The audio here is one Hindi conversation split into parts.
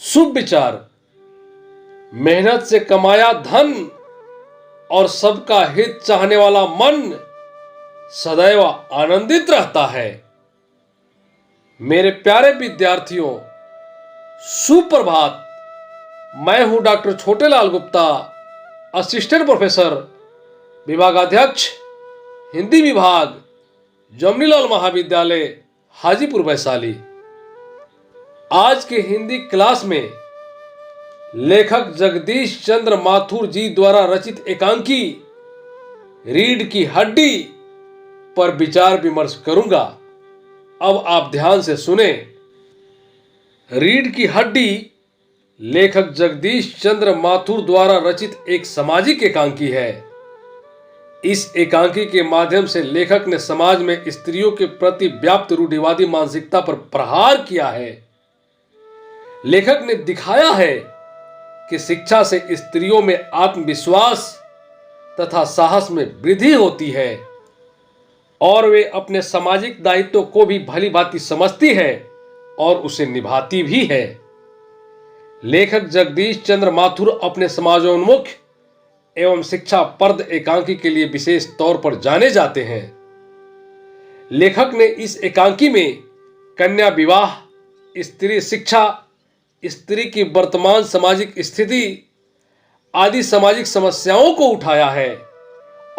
शुभ विचार, मेहनत से कमाया धन और सबका हित चाहने वाला मन सदैव आनंदित रहता है। मेरे प्यारे विद्यार्थियों, सुप्रभात। मैं हूं doctor Chhotelal Gupta, assistant professor, विभागाध्यक्ष, हिंदी विभाग, जमनीलाल महाविद्यालय, हाजीपुर वैशाली। आज के हिंदी क्लास में लेखक जगदीश चंद्र माथुर जी द्वारा रचित एकांकी रीढ़ की हड्डी पर विचार विमर्श करूंगा। अब आप ध्यान से सुने। रीढ़ की हड्डी लेखक जगदीश चंद्र माथुर द्वारा रचित एक सामाजिक एकांकी है। इस एकांकी के माध्यम से लेखक ने समाज में स्त्रियों के प्रति व्याप्त रूढ़िवादी मानसिकता पर प्रहार किया है। लेखक ने दिखाया है कि शिक्षा से स्त्रियों में आत्मविश्वास तथा साहस में वृद्धि होती है और वे अपने सामाजिक दायित्व को भी भली भांति समझती है और उसे निभाती भी है। लेखक जगदीश चंद्र माथुर अपने समाजोन्मुख एवं शिक्षाप्रद एकांकी के लिए विशेष तौर पर जाने जाते हैं। लेखक ने इस एकांकी में कन्या विवाह, स्त्री शिक्षा, स्त्री की वर्तमान सामाजिक स्थिति आदि सामाजिक समस्याओं को उठाया है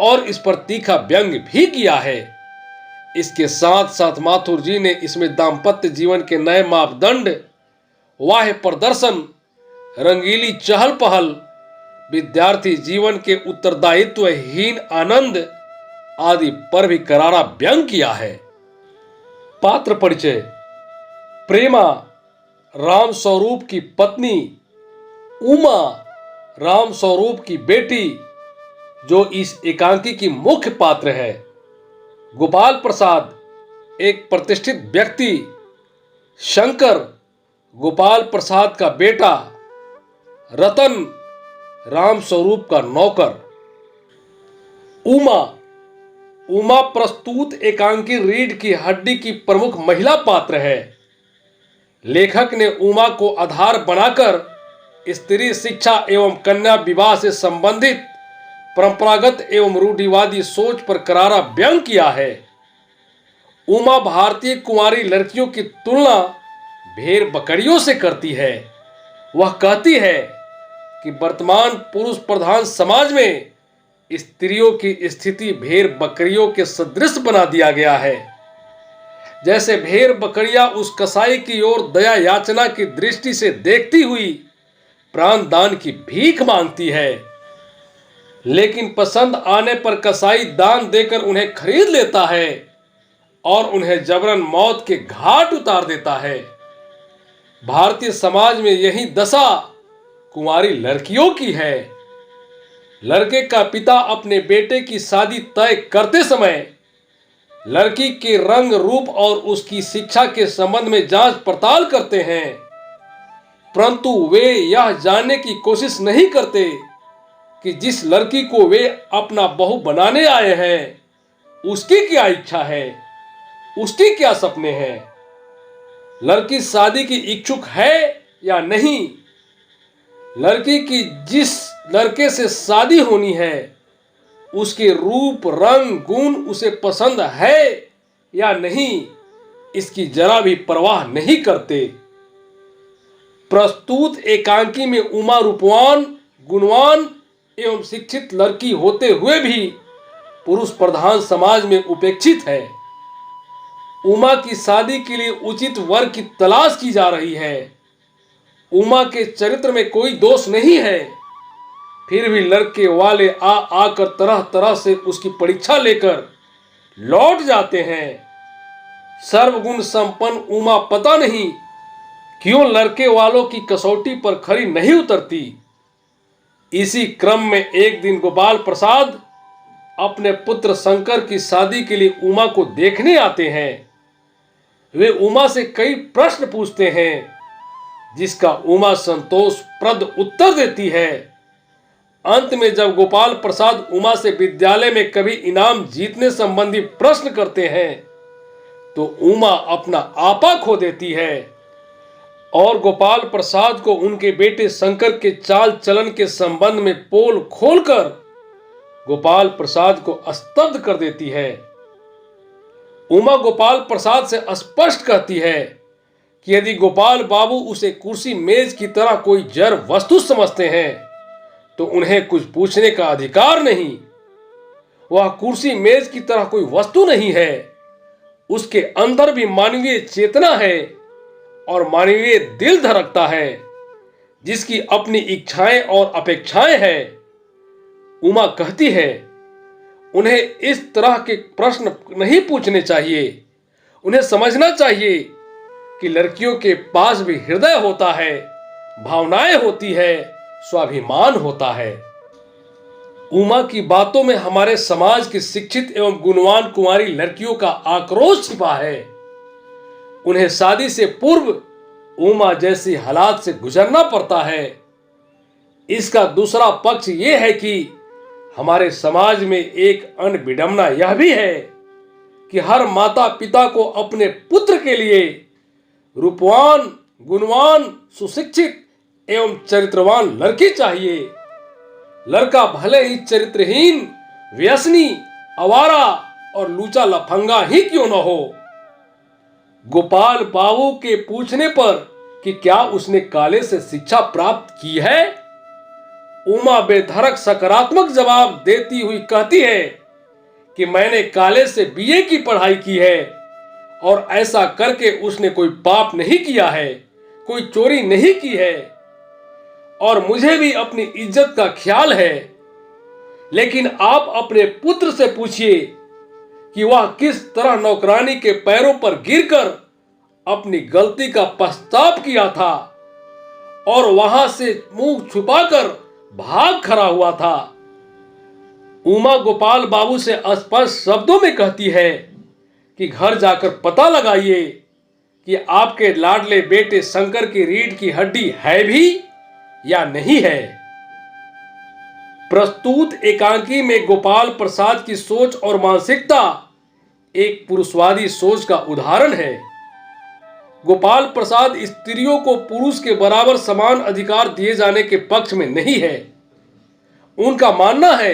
और इस पर तीखा व्यंग्य भी किया है। इसके साथ साथ माथुर जी ने इसमें दाम्पत्य जीवन के नए मापदंड, वाह्य प्रदर्शन, रंगीली चहल पहल, विद्यार्थी जीवन के उत्तरदायित्वहीन आनंद आदि पर भी करारा व्यंग्य किया है। पात्र परिचय। प्रेमा राम स्वरूप की पत्नी, उमा राम स्वरूप की बेटी जो इस एकांकी की मुख्य पात्र है। गोपाल प्रसाद एक प्रतिष्ठित व्यक्ति, शंकर गोपाल प्रसाद का बेटा, रतन राम स्वरूप का नौकर। उमा प्रस्तुत एकांकी रीढ़ की हड्डी की प्रमुख महिला पात्र है। लेखक ने उमा को आधार बनाकर स्त्री शिक्षा एवं कन्या विवाह से संबंधित परंपरागत एवं रूढ़िवादी सोच पर करारा व्यंग्य किया है। उमा भारतीय कुंवारी लड़कियों की तुलना भेड़ बकरियों से करती है। वह कहती है कि वर्तमान पुरुष प्रधान समाज में स्त्रियों की स्थिति भेड़ बकरियों के सदृश बना दिया गया है। जैसे भेड़ बकरियां उस कसाई की ओर दया याचना की दृष्टि से देखती हुई प्राण दान की भीख मांगती है, लेकिन पसंद आने पर कसाई दान देकर उन्हें खरीद लेता है और उन्हें जबरन मौत के घाट उतार देता है। भारतीय समाज में यही दशा कुंवारी लड़कियों की है। लड़के का पिता अपने बेटे की शादी तय करते समय लड़की के रंग रूप और उसकी शिक्षा के संबंध में जांच पड़ताल करते हैं, परंतु वे यह जानने की कोशिश नहीं करते कि जिस लड़की को वे अपना बहू बनाने आए हैं उसकी क्या इच्छा है, उसकी क्या सपने हैं, लड़की शादी की इच्छुक है या नहीं, लड़की की जिस लड़के से शादी होनी है उसके रूप रंग गुण उसे पसंद है या नहीं, इसकी जरा भी परवाह नहीं करते। प्रस्तुत एकांकी में उमा रूपवान, गुणवान एवं शिक्षित लड़की होते हुए भी पुरुष प्रधान समाज में उपेक्षित है। उमा की शादी के लिए उचित वर की तलाश की जा रही है। उमा के चरित्र में कोई दोष नहीं है, फिर भी लड़के वाले आकर तरह तरह से उसकी परीक्षा लेकर लौट जाते हैं। सर्वगुण संपन्न उमा पता नहीं क्यों लड़के वालों की कसौटी पर खरी नहीं उतरती। इसी क्रम में एक दिन गोपाल प्रसाद अपने पुत्र शंकर की शादी के लिए उमा को देखने आते हैं। वे उमा से कई प्रश्न पूछते हैं, जिसका उमा संतोषप्रद उत्तर देती है। अंत में जब गोपाल प्रसाद उमा से विद्यालय में कभी इनाम जीतने संबंधी प्रश्न करते हैं तो उमा अपना आपा खो देती है और गोपाल प्रसाद को उनके बेटे शंकर के चाल चलन के संबंध में पोल खोलकर गोपाल प्रसाद को स्तब्ध कर देती है। उमा गोपाल प्रसाद से स्पष्ट कहती है कि यदि गोपाल बाबू उसे कुर्सी मेज की तरह कोई जड़ वस्तु समझते हैं तो उन्हें कुछ पूछने का अधिकार नहीं। वह कुर्सी मेज की तरह कोई वस्तु नहीं है, उसके अंदर भी मानवीय चेतना है और मानवीय दिल धड़कता है, जिसकी अपनी इच्छाएं और अपेक्षाएं हैं। उमा कहती है, उन्हें इस तरह के प्रश्न नहीं पूछने चाहिए। उन्हें समझना चाहिए कि लड़कियों के पास भी हृदय होता है, भावनाएं होती है, स्वाभिमान होता है। उमा की बातों में हमारे समाज की शिक्षित एवं गुणवान कुंवारी लड़कियों का आक्रोश छिपा है। उन्हें शादी से पूर्व उमा जैसी हालात से गुजरना पड़ता है। इसका दूसरा पक्ष यह है कि हमारे समाज में एक अन्य विडंबना यह भी है कि हर माता पिता को अपने पुत्र के लिए रूपवान, गुणवान, सुशिक्षित एवं चरित्रवान लड़की चाहिए। लड़का भले ही चरित्रहीन, व्यसनी, आवारा और लूचा लफंगा ही क्यों न हो। गोपाल बाबू के पूछने पर कि क्या उसने काले से शिक्षा प्राप्त की है, उमा बेधड़क सकारात्मक जवाब देती हुई कहती है कि मैंने काले से बीए की पढ़ाई की है और ऐसा करके उसने कोई पाप नहीं किया है, कोई चोरी नहीं की है और मुझे भी अपनी इज्जत का ख्याल है। लेकिन आप अपने पुत्र से पूछिए कि वह किस तरह नौकरानी के पैरों पर गिरकर अपनी गलती का पछतावा किया था और वहां से मुंह छुपाकर भाग खड़ा हुआ था। उमा गोपाल बाबू से स्पष्ट शब्दों में कहती है कि घर जाकर पता लगाइए कि आपके लाडले बेटे शंकर की रीढ़ की हड्डी है भी या नहीं है। प्रस्तुत एकांकी में गोपाल प्रसाद की सोच और मानसिकता एक पुरुषवादी सोच का उदाहरण है। गोपाल प्रसाद स्त्रियों को पुरुष के बराबर समान अधिकार दिए जाने के पक्ष में नहीं है। उनका मानना है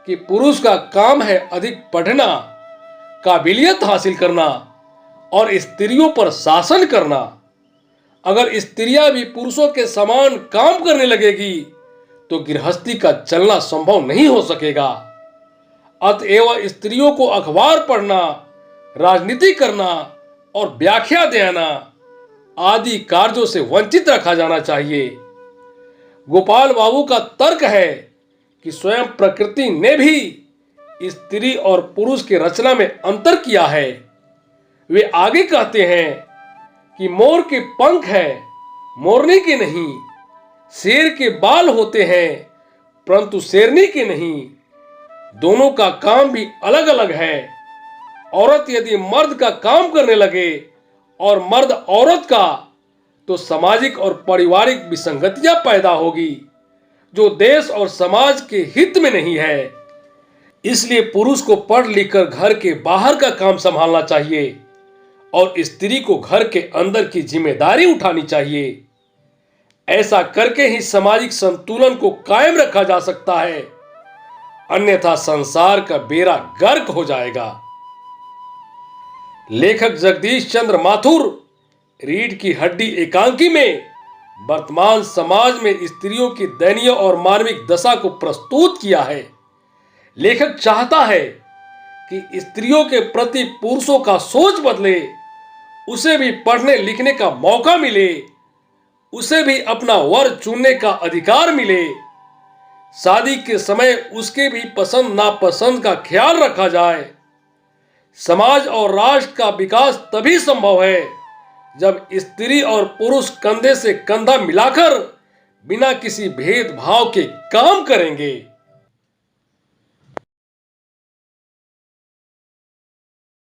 कि पुरुष का काम है अधिक पढ़ना, काबिलियत हासिल करना और स्त्रियों पर शासन करना। अगर स्त्रियां भी पुरुषों के समान काम करने लगेगी तो गृहस्थी का चलना संभव नहीं हो सकेगा। अतएव स्त्रियों को अखबार पढ़ना, राजनीति करना और व्याख्या देना आदि कार्यों से वंचित रखा जाना चाहिए। गोपाल बाबू का तर्क है कि स्वयं प्रकृति ने भी स्त्री और पुरुष की रचना में अंतर किया है। वे आगे कहते हैं कि मोर के पंख है, मोरनी के नहीं। शेर के बाल होते हैं परंतु शेरनी के नहीं। दोनों का काम भी अलग अलग है। औरत यदि मर्द का काम करने लगे और मर्द औरत का, तो सामाजिक और पारिवारिक विसंगतियां पैदा होगी जो देश और समाज के हित में नहीं है। इसलिए पुरुष को पढ़ लिख कर घर के बाहर का काम संभालना चाहिए और स्त्री को घर के अंदर की जिम्मेदारी उठानी चाहिए। ऐसा करके ही सामाजिक संतुलन को कायम रखा जा सकता है, अन्यथा संसार का बेड़ा गर्क हो जाएगा। लेखक जगदीश चंद्र माथुर रीढ़ की हड्डी एकांकी में वर्तमान समाज में स्त्रियों की दयनीय और मानविक दशा को प्रस्तुत किया है। लेखक चाहता है कि स्त्रियों के प्रति पुरुषों का सोच बदले, उसे भी पढ़ने लिखने का मौका मिले, उसे भी अपना वर चुनने का अधिकार मिले, शादी के समय उसके भी पसंद नापसंद का ख्याल रखा जाए। समाज और राष्ट्र का विकास तभी संभव है जब स्त्री और पुरुष कंधे से कंधा मिलाकर बिना किसी भेदभाव के काम करेंगे।